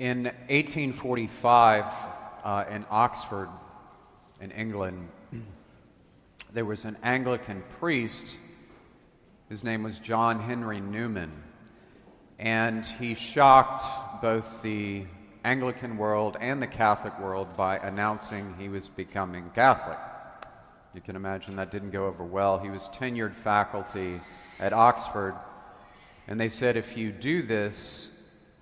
In 1845, in Oxford, in England, there was an Anglican priest. His name was John Henry Newman, and he shocked both the Anglican world and the Catholic world by announcing he was becoming Catholic. You can imagine that didn't go over well. He was tenured faculty at Oxford, and they said, if you do this,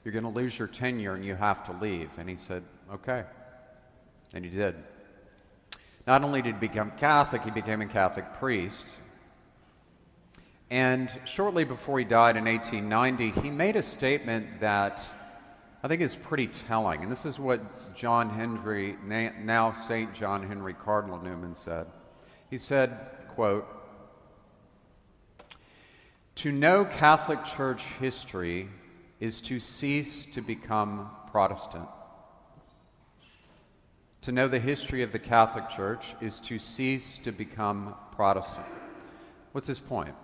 you're going to lose your tenure and you have to leave. And he said, okay. And he did. Not only did he become Catholic, he became a Catholic priest. And shortly before he died in 1890, he made a statement that I think is pretty telling. And this is what John Henry, now St. John Henry Cardinal Newman said. He said, quote, "To know Catholic Church history is to cease to become Protestant. To know the history of the Catholic Church is to cease to become Protestant." What's his point?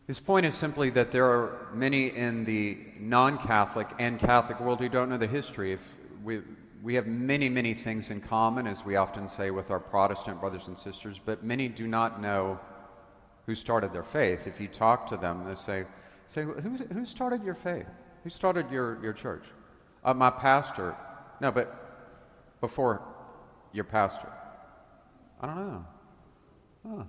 His point is simply that there are many in the non-Catholic and Catholic world who don't know the history. If we have many, many things in common, as we often say with our Protestant brothers and sisters, but many do not know who started their faith. If you talk to them, they say, who started your faith? Who started your church? My pastor. No, but before your pastor. I don't know. Huh.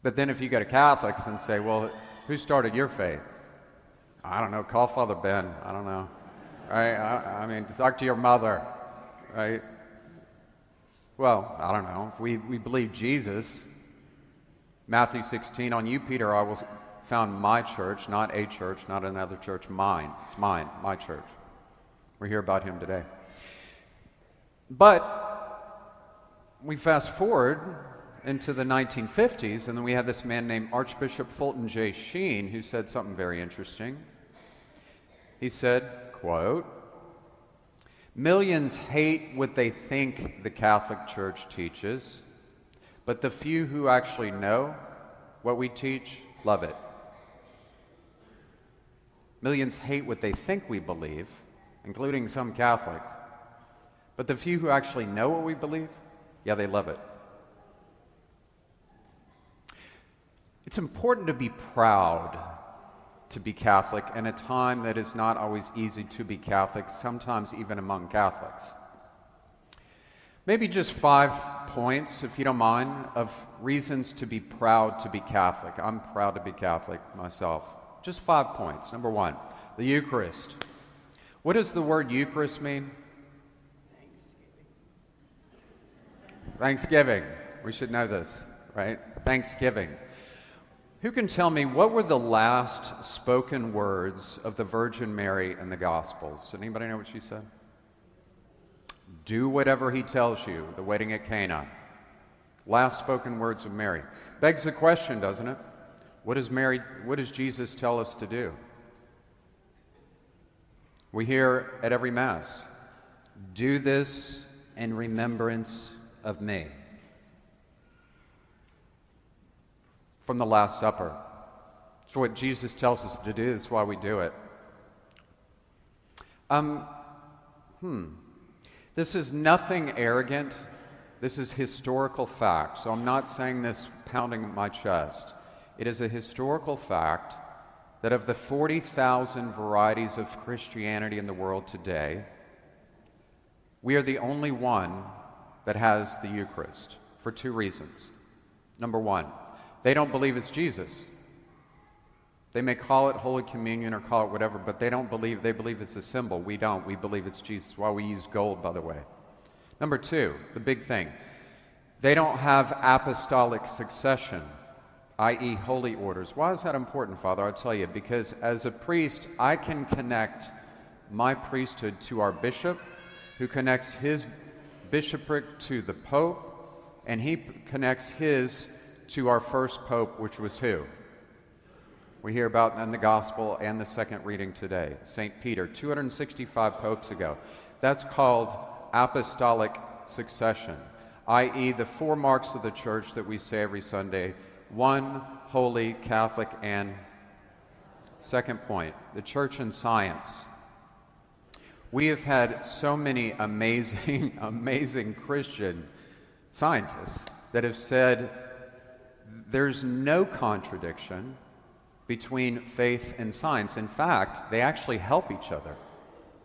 But then if you go to Catholics and say, well, who started your faith? I don't know, call Father Ben. I don't know. Right? I mean, talk to your mother. Right? Well, I don't know. If we believe Jesus, Matthew 16, on you, Peter, I will found my church, not a church, not another church, mine. It's mine, my church. We're here about him today. But we fast forward into the 1950s, and then we have this man named Archbishop Fulton J. Sheen, who said something very interesting. He said, quote, "Millions hate what they think the Catholic Church teaches, but the few who actually know what we teach love it. Millions hate what they think we believe, including some Catholics, but the few who actually know what we believe, yeah, they love it." It's important to be proud to be Catholic in a time that is not always easy to be Catholic, sometimes even among Catholics. Maybe just 5 points, if you don't mind, of reasons to be proud to be Catholic. I'm proud to be Catholic myself. Just 5 points. Number 1, the Eucharist. What does the word Eucharist mean? Thanksgiving. We should know this, right? Thanksgiving. Who can tell me what were the last spoken words of the Virgin Mary in the Gospels? Anybody know what she said? Do whatever he tells you, the wedding at Cana. Last spoken words of Mary. Begs the question, doesn't it? What does Jesus tell us to do? We hear at every Mass, do this in remembrance of me. From the Last Supper. It's what Jesus tells us to do. That's why we do it. This is nothing arrogant. This is historical fact. So I'm not saying this pounding my chest. It is a historical fact that of the 40,000 varieties of Christianity in the world today, we are the only one that has the Eucharist for 2 reasons. Number 1, they don't believe it's Jesus. They may call it Holy Communion or call it whatever, but they believe it's a symbol. We don't. We believe it's Jesus. Why we use gold, by the way. Number 2, the big thing. They don't have apostolic succession, i.e. holy orders. Why is that important, Father? I'll tell you. Because as a priest, I can connect my priesthood to our bishop, who connects his bishopric to the Pope, and he connects his to our first Pope, which was who? We hear about in the Gospel and the second reading today, St. Peter, 265 popes ago. That's called apostolic succession, i.e. the 4 marks of the Church that we say every Sunday: 1, holy, Catholic, and second point, the Church and science. We have had so many amazing, amazing Christian scientists that have said there's no contradiction between faith and science. In fact, they actually help each other.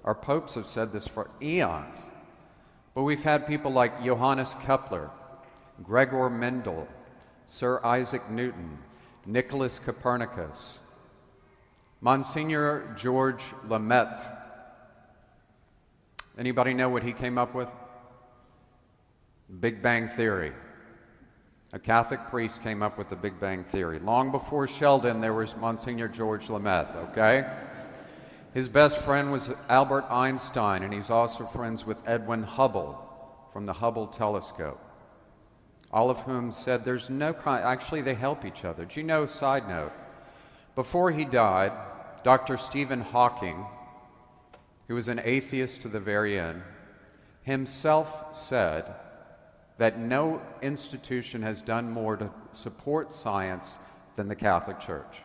Our popes have said this for eons. But we've had people like Johannes Kepler, Gregor Mendel, Sir Isaac Newton, Nicholas Copernicus, Monsignor George Lemaitre. Anybody know what he came up with? Big Bang Theory. A Catholic priest came up with the Big Bang Theory. Long before Sheldon, there was Monsignor George Lemaitre, okay? His best friend was Albert Einstein, and he's also friends with Edwin Hubble from the Hubble telescope, all of whom said there's no actually they help each other. Do you know, side note, before he died, Dr. Stephen Hawking, who was an atheist to the very end, himself said that no institution has done more to support science than the Catholic Church.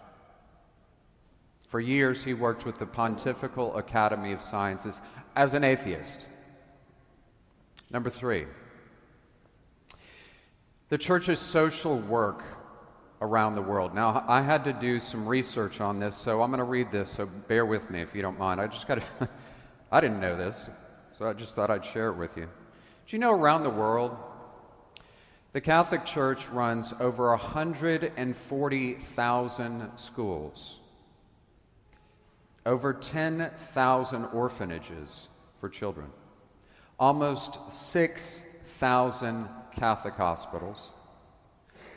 For years, he worked with the Pontifical Academy of Sciences as an atheist. Number 3, the Church's social work around the world. Now, I had to do some research on this, so I'm going to read this, so bear with me if you don't mind. I didn't know this, so I just thought I'd share it with you. Do you know around the world, the Catholic Church runs over 140,000 schools, over 10,000 orphanages for children, almost 6,000 Catholic hospitals,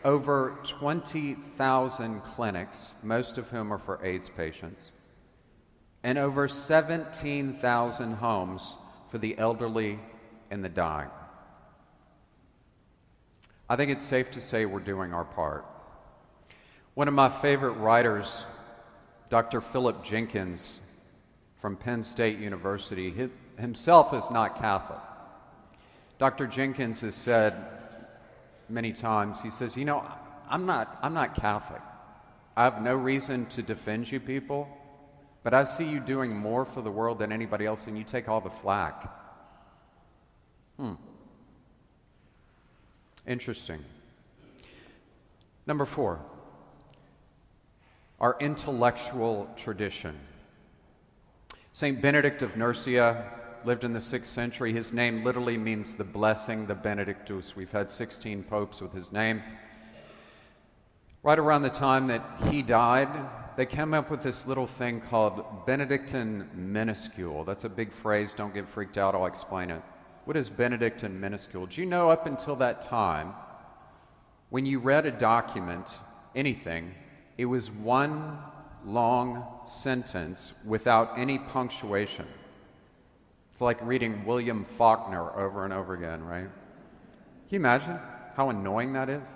over 20,000 clinics, most of whom are for AIDS patients, and over 17,000 homes for the elderly and the dying. I think it's safe to say we're doing our part. One of my favorite writers, Dr. Philip Jenkins from Penn State University, himself is not Catholic. Dr. Jenkins has said many times, he says, you know, I'm not Catholic. I have no reason to defend you people, but I see you doing more for the world than anybody else, and you take all the flack. Interesting. Number 4, our intellectual tradition. St. Benedict of Nursia lived in the 6th century. His name literally means the blessing, the Benedictus. We've had 16 popes with his name. Right around the time that he died, they came up with this little thing called Benedictine Minuscule. That's a big phrase. Don't get freaked out. I'll explain it. What is Benedictine Minuscule? Do you know up until that time, when you read a document, anything, it was one long sentence without any punctuation. It's like reading William Faulkner over and over again, right? Can you imagine how annoying that is?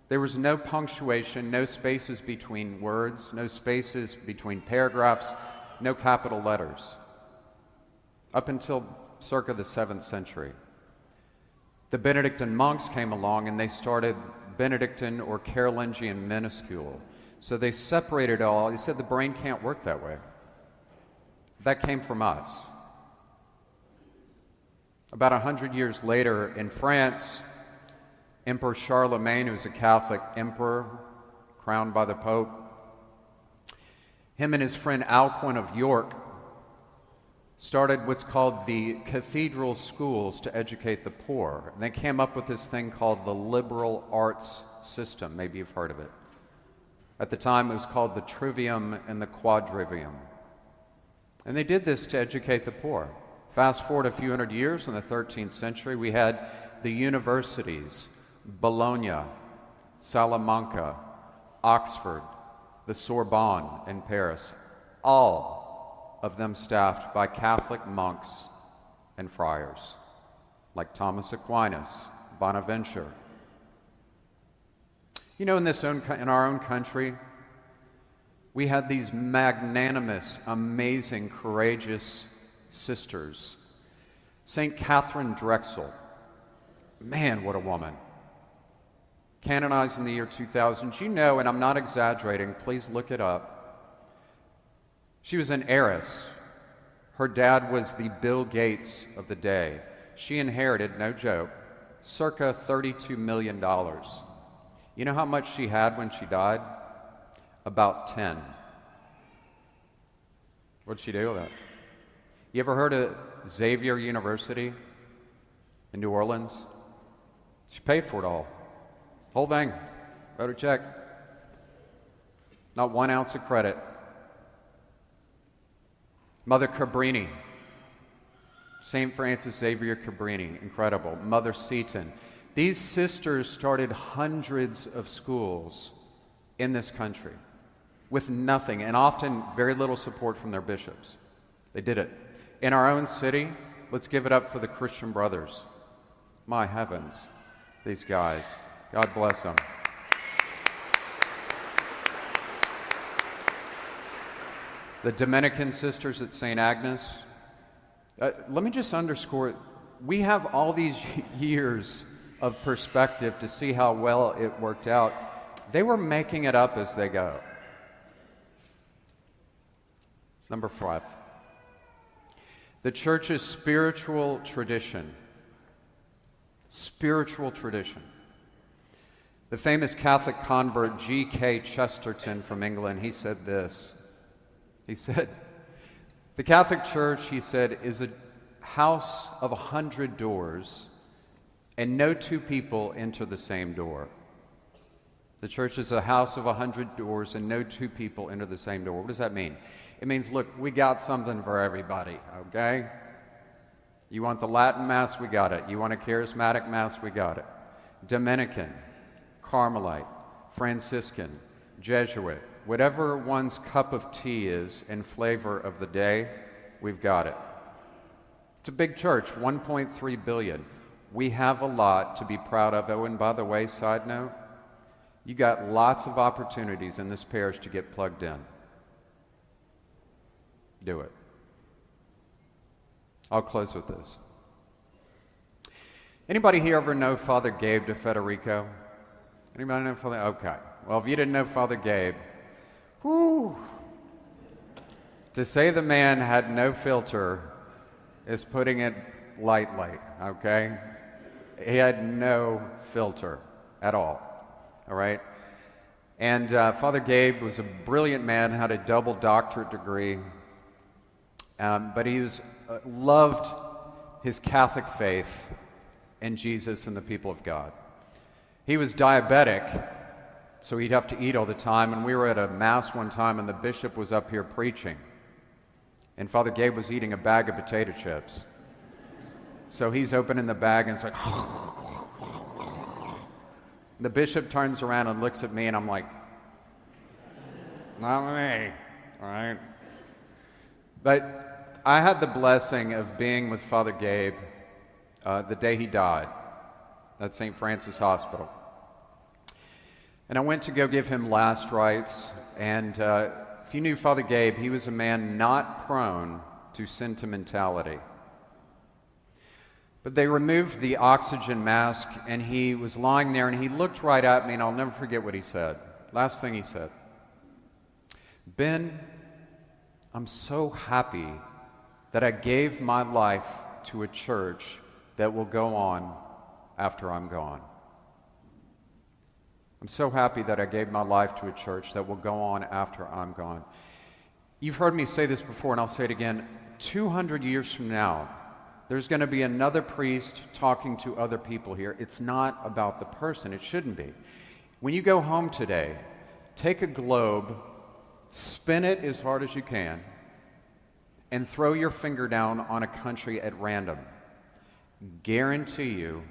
There was no punctuation, no spaces between words, no spaces between paragraphs, no capital letters. Up until circa the 7th century. The Benedictine monks came along and they started Benedictine or Carolingian minuscule. So they separated all. They said the brain can't work that way. That came from us. About 100 years later in France, Emperor Charlemagne, who was a Catholic emperor crowned by the Pope, him and his friend Alcuin of York started what's called the cathedral schools to educate the poor. And they came up with this thing called the liberal arts system. Maybe you've heard of it. At the time, it was called the Trivium and the Quadrivium. And they did this to educate the poor. Fast forward a few hundred years, in the 13th century, we had the universities, Bologna, Salamanca, Oxford, the Sorbonne in Paris, all of them staffed by Catholic monks and friars, like Thomas Aquinas, Bonaventure. You know, in our own country, we had these magnanimous, amazing, courageous sisters. St. Catherine Drexel, man, what a woman. Canonized in the year 2000. You know, and I'm not exaggerating, please look it up. She was an heiress Her dad was the Bill Gates of the day. She inherited, no joke, circa $32 million. You know how much she had when she died? About 10. What'd she do with it? You ever heard of Xavier University in New Orleans? She paid for it all. Whole thing. Wrote a check. Not 1 ounce of credit. Mother Cabrini. St. Francis Xavier Cabrini. Incredible. Mother Seton. These sisters started hundreds of schools in this country with nothing, and often very little support from their bishops. They did it. In our own city, let's give it up for the Christian Brothers. My heavens, these guys. God bless them. The Dominican sisters at St. Agnes. Let me just underscore, we have all these years of perspective to see how well it worked out. They were making it up as they go. Number 5. The church's spiritual tradition. Spiritual tradition. The famous Catholic convert G.K. Chesterton from England, he said this. He said, the Catholic Church, he said, is a house of 100 doors, and no two people enter the same door. The church is a house of 100 doors, and no two people enter the same door. What does that mean? It means, look, we got something for everybody, okay? You want the Latin Mass? We got it. You want a charismatic Mass? We got it. Dominican, Carmelite, Franciscan, Jesuit, whatever one's cup of tea is and flavor of the day, we've got it. It's a big church, 1.3 billion. We have a lot to be proud of. Oh, and by the way, side note, you got lots of opportunities in this parish to get plugged in. Do it. I'll close with this. Anybody here ever know Father Gabe de Federico? Anybody know Father? Okay. Well, if you didn't know Father Gabe, whew, to say the man had no filter is putting it lightly, okay? He had no filter at all right? And Father Gabe was a brilliant man, had a double doctorate degree, but he loved his Catholic faith in Jesus and the people of God. He was diabetic, so he'd have to eat all the time, and we were at a Mass one time, and the bishop was up here preaching, and Father Gabe was eating a bag of potato chips. So he's opening the bag, and it's like, the bishop turns around and looks at me, and I'm like, not me, all right? But I had the blessing of being with Father Gabe the day he died at St. Francis Hospital. And I went to go give him last rites, and if you knew Father Gabe, he was a man not prone to sentimentality. But they removed the oxygen mask, and he was lying there, and he looked right at me, and I'll never forget what he said. Last thing he said, Ben, I'm so happy that I gave my life to a church that will go on after I'm gone. I'm so happy that I gave my life to a church that will go on after I'm gone. You've heard me say this before, and I'll say it again. 200 years from now, there's going to be another priest talking to other people here. It's not about the person. It shouldn't be. When you go home today, take a globe, spin it as hard as you can, and throw your finger down on a country at random. Guarantee you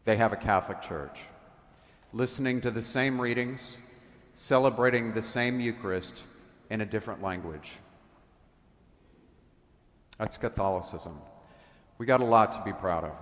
they have a Catholic church, listening to the same readings, celebrating the same Eucharist in a different language. That's Catholicism. We got a lot to be proud of.